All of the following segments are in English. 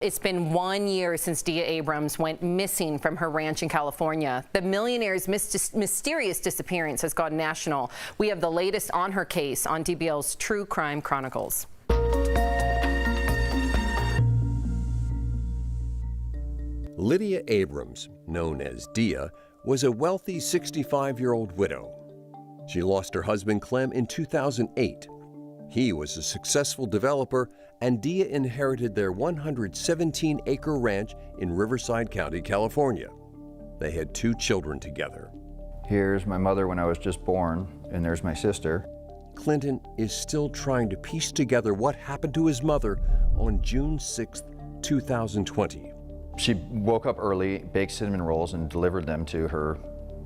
It's been 1 year since Dia Abrams went missing from her ranch in California. The millionaire's mysterious disappearance has gone national. We have the latest on her case on DBL's True Crime Chronicles. Lydia Abrams, known as Dia, was a wealthy 65-year-old widow. She lost her husband Clem in 2008. He was a successful developer, and Dia inherited their 117-acre ranch in Riverside County, California. They had 2 children together. Here's my mother when I was just born, and there's my sister. Clinton is still trying to piece together what happened to his mother on June 6, 2020. She woke up early, baked cinnamon rolls, and delivered them to her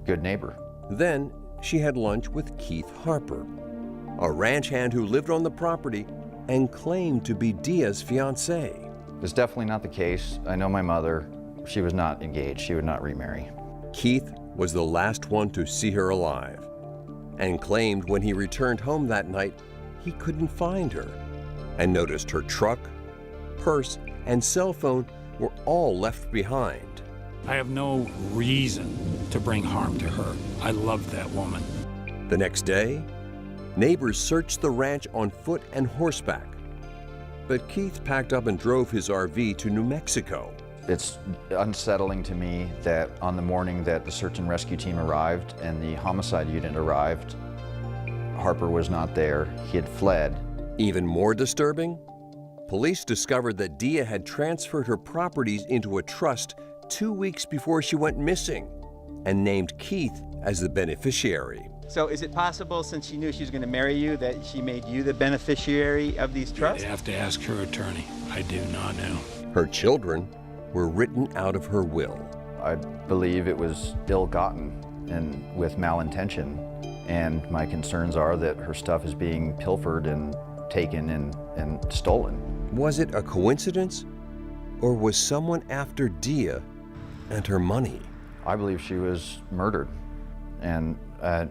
good neighbor. Then she had lunch with Keith Harper, a ranch hand who lived on the property and claimed to be Dia's fiancé. It's definitely not the case. I know my mother. She was not engaged. She would not remarry. Keith was the last one to see her alive and claimed when he returned home that night, he couldn't find her and noticed her truck, purse, and cell phone were all left behind. I have no reason to bring harm to her. I love that woman. The next day, neighbors searched the ranch on foot and horseback. But Keith packed up and drove his RV to New Mexico. It's unsettling to me that on the morning that the search and rescue team arrived and the homicide unit arrived, Harper was not there. He had fled. Even more disturbing, police discovered that Dia had transferred her properties into a trust 2 weeks before she went missing and named Keith as the beneficiary. So is it possible, since she knew she was going to marry you, that she made you the beneficiary of these trusts? You'd have to ask her attorney. I do not know. Her children were written out of her will. I believe it was ill-gotten and with malintention, and my concerns are that her stuff is being pilfered and taken and stolen. Was it a coincidence, or was someone after Dia and her money? I believe she was murdered, and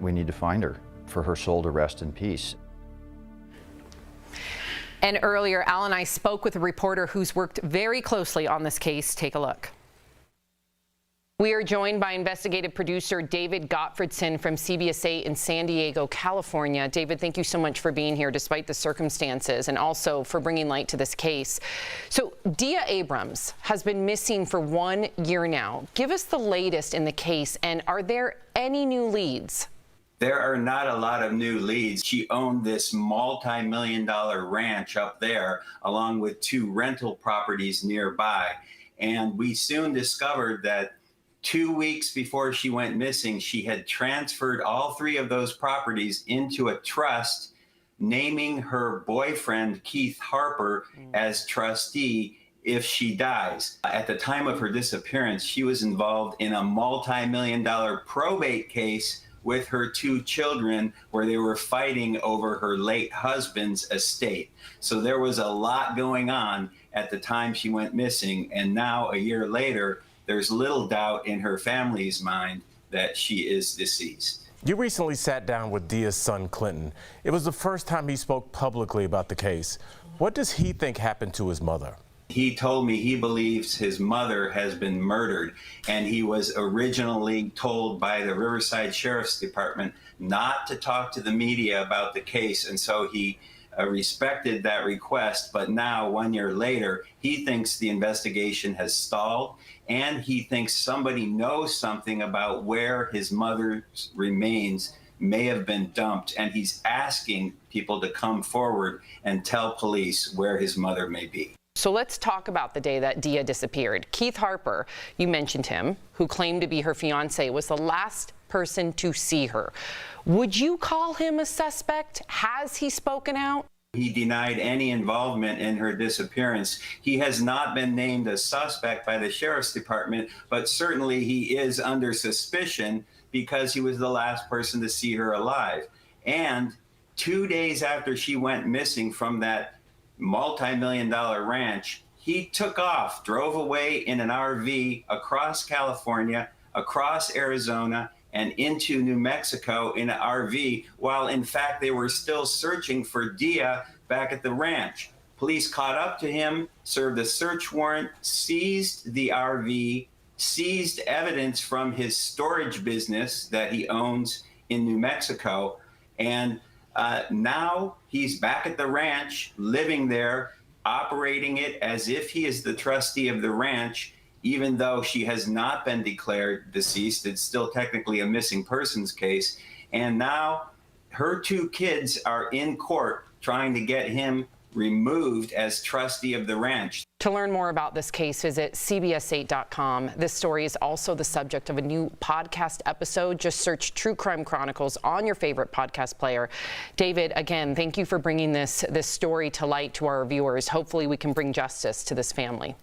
we need to find her for her soul to rest in peace. And earlier, Al and I spoke with a reporter who's worked very closely on this case. Take a look. We are joined by investigative producer David Gottfredson from CBS 8 in San Diego, California. David, thank you so much for being here despite the circumstances and also for bringing light to this case. So Dia Abrams has been missing for 1 year now. Give us the latest in the case, and are there any new leads? There are not a lot of new leads. She owned this multi-million-dollar ranch up there, along with 2 rental properties nearby. And we soon discovered that 2 weeks before she went missing, she had transferred all 3 of those properties into a trust, naming her boyfriend, Keith Harper, as trustee if she dies. At the time of her disappearance, she was involved in a multi-million-dollar probate case with her 2 children, where they were fighting over her late husband's estate. So there was a lot going on at the time she went missing, and now, a year later, there's little doubt in her family's mind that she is deceased. You recently sat down with Dia's son, Clinton. It was the first time he spoke publicly about the case. What does he think happened to his mother? He told me he believes his mother has been murdered, and he was originally told by the Riverside Sheriff's Department not to talk to the media about the case, and so he respected that request. But now, 1 year later, he thinks the investigation has stalled, and he thinks somebody knows something about where his mother's remains may have been dumped, and he's asking people to come forward and tell police where his mother may be. So let's talk about the day that Dia disappeared. Keith Harper, you mentioned him, who claimed to be her fiancé, was the last person to see her. Would you call him a suspect? Has he spoken out? He denied any involvement in her disappearance. He has not been named a suspect by the Sheriff's Department, but certainly he is under suspicion because he was the last person to see her alive. And 2 days after she went missing from that multi-million-dollar ranch, he took off, drove away in an RV across California, across Arizona, and into New Mexico in an RV, while in fact they were still searching for Dia back at the ranch. Police caught up to him, served a search warrant, seized the RV, seized evidence from his storage business that he owns in New Mexico, and now he's back at the ranch, living there, operating it as if he is the trustee of the ranch, even though she has not been declared deceased. It's still technically a missing persons case. And now her two kids are in court trying to get him removed as trustee of the ranch. To learn more about this case, visit CBS8.com. This story is also the subject of a new podcast episode. Just search True Crime Chronicles on your favorite podcast player. David, again, thank you for bringing this story to light to our viewers. Hopefully we can bring justice to this family.